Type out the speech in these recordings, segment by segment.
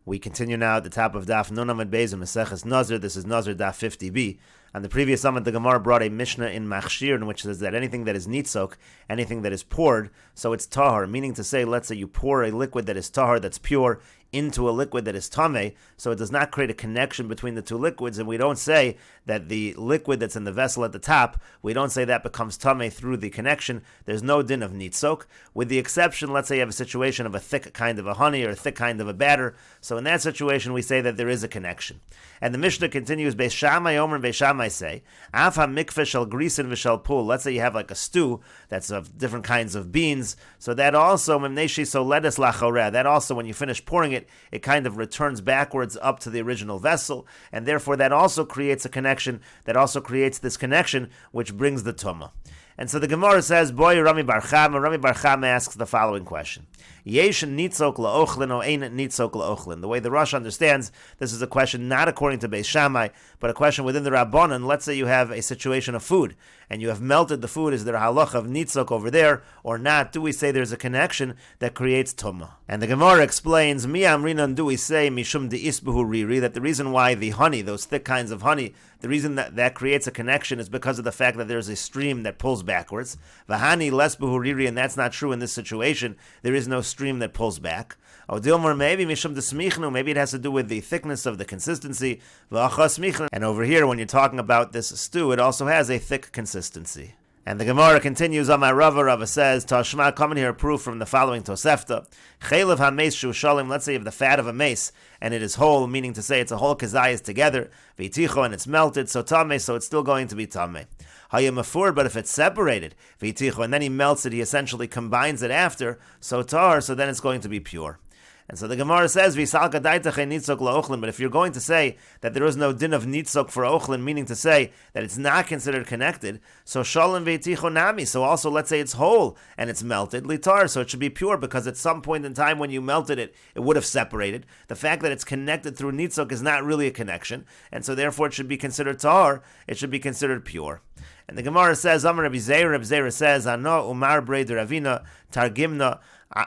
We continue now at the top of Daf Nunamad Beis Meseches Nazir. This is Nazir Daf 50b. On the previous summit, the Gemara brought a Mishnah in Machshir, in which says that anything that is nitzok, anything that is poured, so it's tahar, meaning to say, let's say you pour a liquid that is tahar, that's pure, into a liquid that is tameh, so it does not create a connection between the two liquids, and we don't say that the liquid that's in the vessel at the top, we don't say that becomes tameh through the connection. There's no din of nitzok, with the exception, let's say you have a situation of a thick kind of a honey or a thick kind of a batter, so in that situation we say that there is a connection. And the Mishnah continues, Beis Shammai Omer and Beis Shammai say, Af ha-mikveh shel grisen v'shel pul. Let's say you have like a stew that's of different kinds of beans, so that also, memneshi soledes lachoreh, that also when you finish pouring it, it kind of returns backwards up to the original vessel, and therefore that also creates a connection, that also creates this connection, which brings the tumah. And so the Gemara says, Boy Rami Bar Chama asks the following question. Yesh nitzok la'ochlin o ein nitzok la'ochlin. The way the Rosh understands, this is a question not according to Beis Shammai, but a question within the Rabbanan. Let's say you have a situation of food, and you have melted the food. Is there a halach of nitzok over there, or not? Do we say there's a connection that creates tumah? And the Gemara explains, Mi amrinan, do we say, Mishum de'isbuhu riri, that the reason why the honey, those thick kinds of honey, the reason that creates a connection is because of the fact that there's a stream that pulls backwards. Vahani les buhu riri, and that's not true in this situation. There is no stream that pulls back. Odilmor, maybe mishum desmichnu, maybe it has to do with the thickness of the consistency. And over here, when you're talking about this stew, it also has a thick consistency. And the Gemara continues on my Rava says, Tashma, come in here, proof from the following Tosefta. Chaylev ha-meis shu shalim, let's say you have the fat of a mace, and it is whole, meaning to say it's a whole kazayas together, v'iticho, and it's melted, so tameh, so it's still going to be tameh. Hayamafur, but if it's separated, v'iticho, and then he melts it, he essentially combines it after, so tar, so then it's going to be pure. And so the Gemara says, but if you're going to say that there is no din of nitzok for ochlin, meaning to say that it's not considered connected, so shalom ve'ticho nami, so also let's say it's whole and it's melted, litar, so it should be pure, because at some point in time when you melted it, it would have separated. The fact that it's connected through nitzok is not really a connection, and so therefore it should be considered tar, it should be considered pure. And the Gemara says, Amar Rabbi Zera says, Ano umar brei de Ravina targimna,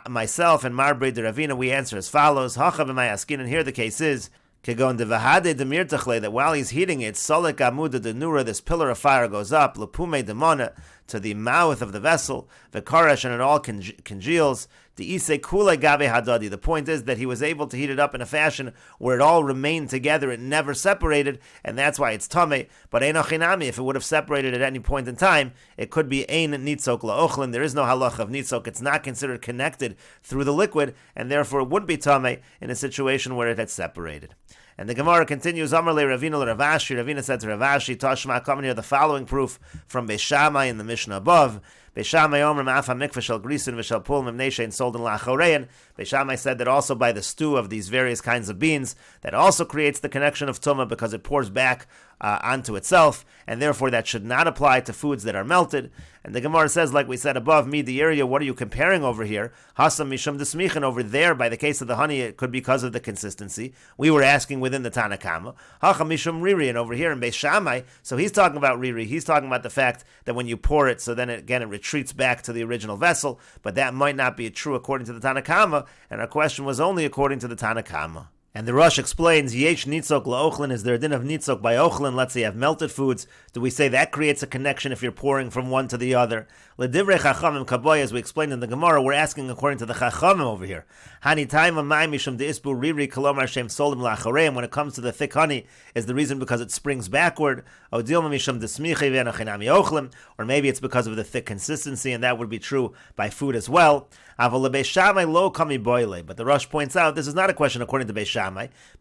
myself and Mar brei de Ravina, we answer as follows, Hacha b'mayaskin, and here the case is, Kegon de vahade demir tachle, that while he's heating it, Solek amuda de nura, this pillar of fire goes up, Lepume demona, to the mouth of the vessel, Vekaresh, and it all congeals, the ise kule gabe hadadi. The point is that he was able to heat it up in a fashion where it all remained together, it never separated, and that's why it's tameh. But einochinami, if it would have separated at any point in time, it could be ein nitzok la'ochlin. There is no halach of nitzok. It's not considered connected through the liquid, and therefore it would be tameh in a situation where it had separated. And the Gemara continues, Amar le Ravina le Ravashi. Ravina said to Ravashi, Tashma, come here, the following proof from Beis Shammai in the Mishnah above. Beis Shammai Omer ma'af ha-mikveh shel grisen v'shel pul memneshe and sold in lachorein. Beis Shammai said that also by the stew of these various kinds of beans, that also creates the connection of tumah because it pours back onto itself, and therefore that should not apply to foods that are melted. And the Gemara says, like we said above, me, the area, what are you comparing over here? Hasam mishum desmichin, over there, by the case of the honey, it could be because of the consistency. We were asking within the Tanakama. Hacha mishum riri, and over here in Beis Shammai, so he's talking about riri, he's talking about the fact that when you pour it, so then it retreats back to the original vessel, but that might not be true according to the Tanakama, and our question was only according to the Tanakama. And the Rosh explains, Yesh nitzok la'ochlin, is there a din of nitzok by ochlin? Let's say you have melted foods. Do we say that creates a connection if you're pouring from one to the other? L'divrei chachamim kaboy, as we explained in the Gemara, we're asking according to the chachamim over here. Hani taima mai mishum de'isbu riri kolomar shem solim la'achoreim. When it comes to the thick honey, is the reason because it springs backward? O dilma mishum desmichi v'enochinami ochlim. Or maybe it's because of the thick consistency, and that would be true by food as well. Aval Beis Shammai lo kami boile. But the Rosh points out, this is not a question according to Beis Shammai.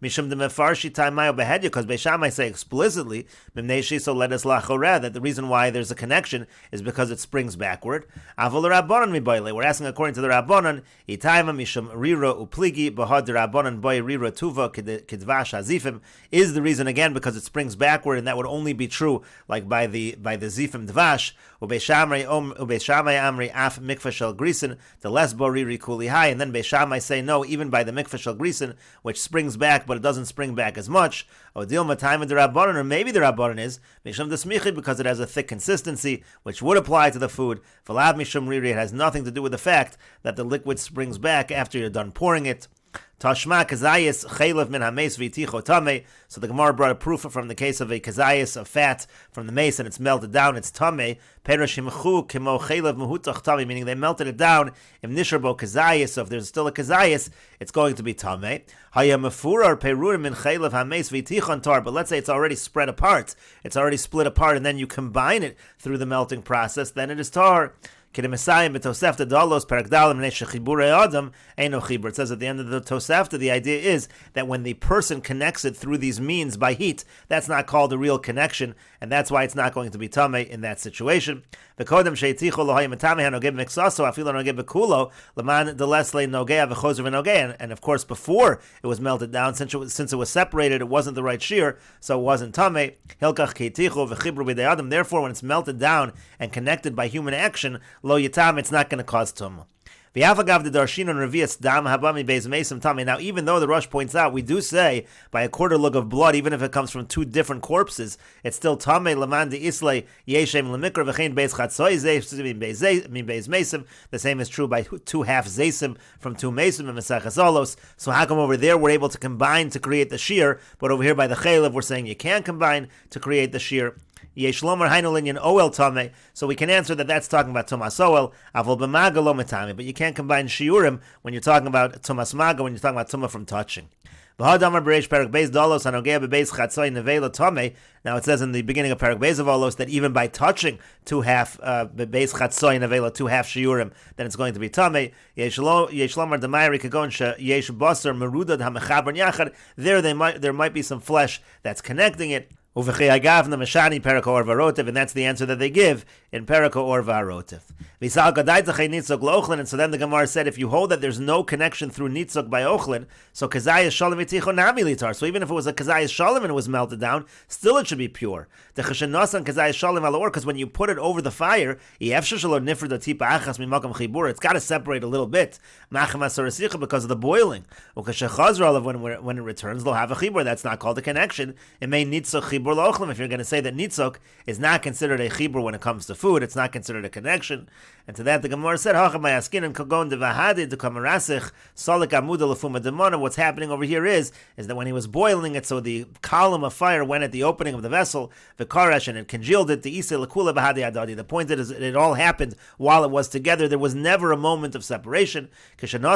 Mishum de mefarshi taimayo behedya, because Beis Shammai say explicitly, mimneishi so let us lachoreh, that the reason why there's a connection is because it springs backward. Aval rabbanon mi boile. We're asking according to the rabbanon, itaima mishum riro upligi bahad rabbanon boy riro tuva kidvash hazifim, is the reason again because it springs backward, and that would only be true like by the zifim dvash. Ubeis Shammai amri af mikveh shel grisen, the less boriri kuli high, and then Beis Shammai say no, even by the mikveh shel grisen, which springs back, but it doesn't spring back as much. Odil matayim the rabbanon, or maybe the rabbanon is mishum desmichi, because it has a thick consistency, which would apply to the food. V'lav mishum riri, it has nothing to do with the fact that the liquid springs back after you're done pouring it. Tashma kazayis chaylev min hames v'iticho tameh. So the Gemara brought a proof from the case of a kazayis of fat from the mace and it's melted down, it's tameh. Perush himchu kimo chaylev mehutach tameh, meaning they melted it down. If nisharbo kazayis, so if there's still a kazayis, it's going to be tameh. Haya mefurar perurim min chaylev hames v'itichon tar. But let's say it's already spread apart, it's already split apart, and then you combine it through the melting process, then it is tar. It says at the end of the Tosefta, the idea is that when the person connects it through these means by heat, that's not called a real connection, and that's why it's not going to be tameh in that situation. And of course, before it was melted down, since it was separated, it wasn't the right shear, so it wasn't tameh. Therefore, when it's melted down and connected by human action, lo yitam, it's not going to cause tumah. Now, even though the Rosh points out, we do say by a quarter lug of blood, even if it comes from two different corpses, it's still tameh laman de islay yeshem lemikra v'chein beis chatzoy beis mesim. The same is true by 2 half zaysim from 2 mesim and Meseches olos. So how come over there we're able to combine to create the shear, but over here by the chaylev we're saying you can't combine to create the shear? So we can answer that that's talking about Tumas Oel, Avol B'maga lo metame, but you can't combine Shiurim when you're talking about Tumas Maga, when you're talking about Tumah from touching. Now it says in the beginning of Perek Beis of Olos that even by touching 2 half Beis Chatzoy Nevela, 2 half Shiurim, then it's going to be Tameh. There might be some flesh that's connecting it. And that's the answer that they give in Periko or Varotiv. And so then the Gemara said, if you hold that there's no connection through Nitzuk by Ochlin, so Kazayas Shalom V'ticho Nami Litar. So even if it was a Kazayas Shalom and it was melted down, still it should be pure. Because when you put it over the fire, it's got to separate a little bit because of the boiling. When it returns, they'll have a chibur. That's not called a connection. It may Nitzuk chibur. If you're going to say that nitzok is not considered a chibur when it comes to food, it's not considered a connection. And to that the Gemara said, what's happening over here is that when he was boiling it, so the column of fire went at the opening of the vessel, the karash, and it congealed it, the point is it all happened while it was together. There was never a moment of separation. Again,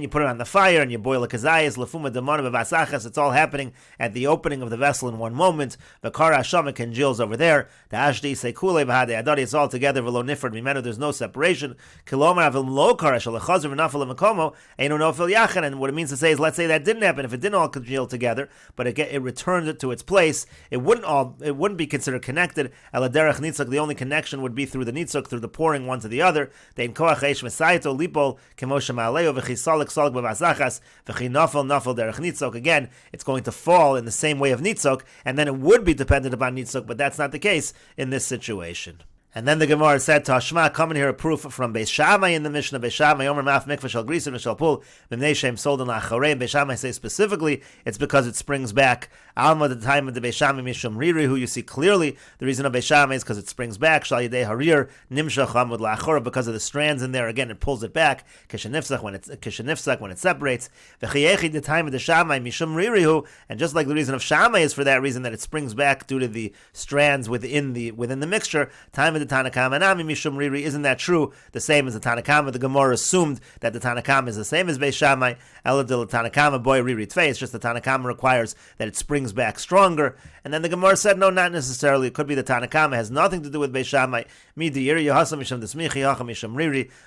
you put it on the fire and you boil a kazayas, it's all happening at the opening of the vessel in one moment. The kara shamak congeals over there. The ashdi sekule v'hadei adari. It's all together. V'lo nifred mimenu. There's no separation. Kilomar avil lo kara shalachazer v'nafel l'makomo einu nofel yachan. And what it means to say is, let's say that didn't happen. If it didn't all congeal together, but it returned it to its place, it wouldn't be considered connected. Aladerech nitzuk. The only connection would be through the nitzuk, through the pouring one to the other. Dein koach eish mesaito lipol kemosha ma'aleo v'chisalik salik b'vasachas v'chinafel nafel derech nitzuk. Again, it's going to fall in the same way of nitzuk, and then it would be dependent upon nitzuk, but that's not the case in this situation. And then the Gemara said, Tashma, come in here a proof from Beis Shammai in the Mishnah. Beis Shammai, Omer Maf Mikvah Shal Grisin V'Shal Pul, B'mnei Shem Sold in La'acharei. Beis Shammai say specifically, it's because it springs back. Alma, the time of the Beis Shammai Mishum Riri, who you see clearly, the reason of Beis Shammai is because it springs back. Shal Yidei Harir, Nimshach Amud La'achora, because of the strands in there, again, it pulls it back. Kishenifsach, when it separates. V'chiyechi, the time of the Shammai Mishum Riri, and just like the reason of Shammai is for that reason that it springs back due to the strands within the mixture, time of the Tanakama Nami Mishum Riri, isn't that true? The same as the Tanakama. The Gemara assumed that the Tanakama is the same as Beis Shammai. Eladil Tanakama boy Riri Tvei. It's just the Tanakama requires that it springs back stronger. And then the Gemara said, no, not necessarily. It could be the Tanakama has nothing to do with Beis Shammai.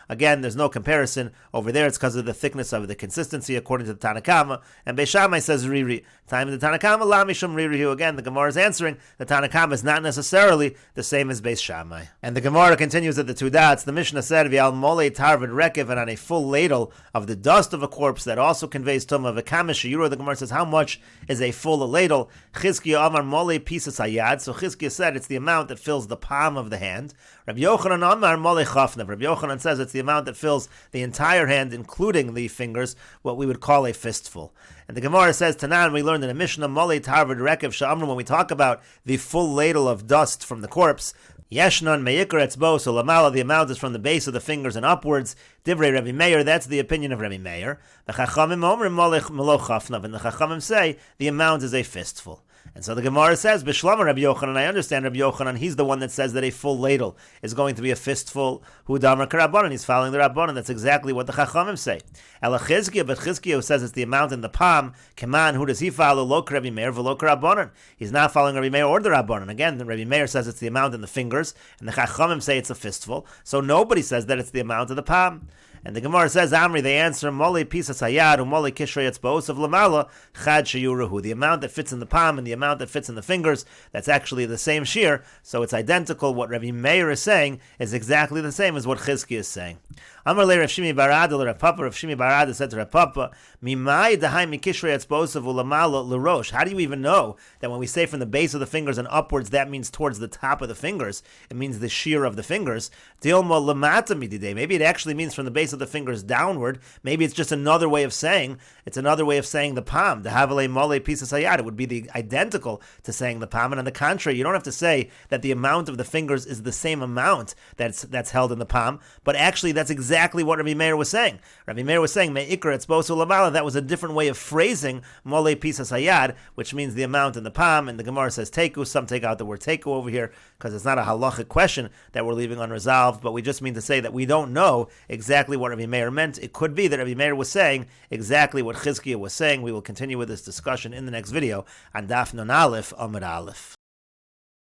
Again, there's no comparison over there. It's because of the thickness of the consistency according to the Tanakama. And Beis Shammai says Riri. Time of the Tanakama La Mishum Riri. Again, the Gemara is answering the Tanakama is not necessarily the same as Beis Shammai. And the Gemara continues at the 2 dots. The Mishnah said, V'al mole tarvid rekev, and on a full ladle of the dust of a corpse that also conveys tumah. V'kamish yuro. The Gemara says, how much is a full ladle? Chizkiya amar mole pieces hayad. So Chizkiya said it's the amount that fills the palm of the hand. Rabbi Yochanan amar mole chafnav. Rabbi Yochanan says it's the amount that fills the entire hand, including the fingers, what we would call a fistful. And the Gemara says, Tanan, we learned in a Mishnah, mole tarvid rekev sha'amru, when we talk about the full ladle of dust from the corpse, Yeshna Yochanan me'ikar etzbo, so lamala, the amount is from the base of the fingers and upwards. Divrei Rabbi Meir, that's the opinion of Rabbi Meir. The Chachamim omrim melo chafnav, and the Chachamim say the amount is a fistful. And so the Gemara says, B'shlama Rabbi Yochanan, I understand Rabbi Yochanan, he's the one that says that a full ladle is going to be a fistful. Hu damar k'Rabbanan, he's following the Rabbanan. That's exactly what the Chachamim say. Ela Chizkiah, but Chizkiah says it's the amount in the palm. Keman, who does he follow? Lo Rabbi Meir, v'lo k'Rabbanan. He's not following Rabbi Meir or the Rabbanan. Again, the Rabbi Meir says it's the amount in the fingers, and the Chachamim say it's a fistful. So nobody says that it's the amount of the palm. And the Gemara says, Amri, they answer, Moli pisas hayad, umoli kishrei etzbos of lamala, chad sheyurahu. The amount that fits in the palm and the amount that fits in the fingers, that's actually the same shear, so it's identical. What Rabbi Meir is saying is exactly the same as what Chizki is saying. Amar le Rav Shimi Barad le Rav Papa. Rav Shimi Barad said to Rav Papa, Mimai dahai mikishrei etzbos of ulamala l'rosh. How do you even know that when we say from the base of the fingers and upwards, that means towards the top of the fingers? It means the shear of the fingers. Dilma lamata mididei. Maybe it actually means from the base of the fingers downward. Maybe it's just another way of saying. It's another way of saying the palm. The havale mole pisas hayad. It would be the identical to saying the palm. And on the contrary, you don't have to say that the amount of the fingers is the same amount that's held in the palm. But actually, that's exactly what Rabbi Meir was saying. Rabbi Meir was saying me'ikar etzbosu lamala. That was a different way of phrasing mole pisas hayad, which means the amount in the palm. And the Gemara says teku. Some take out the word teku over here because it's not a halachic question that we're leaving unresolved. But we just mean to say that we don't know exactly what Rabbi Meir meant. It could be that Rabbi Meir was saying exactly what Chizkiah was saying. We will continue with this discussion in the next video on Daf Nun Aleph Amud Aleph.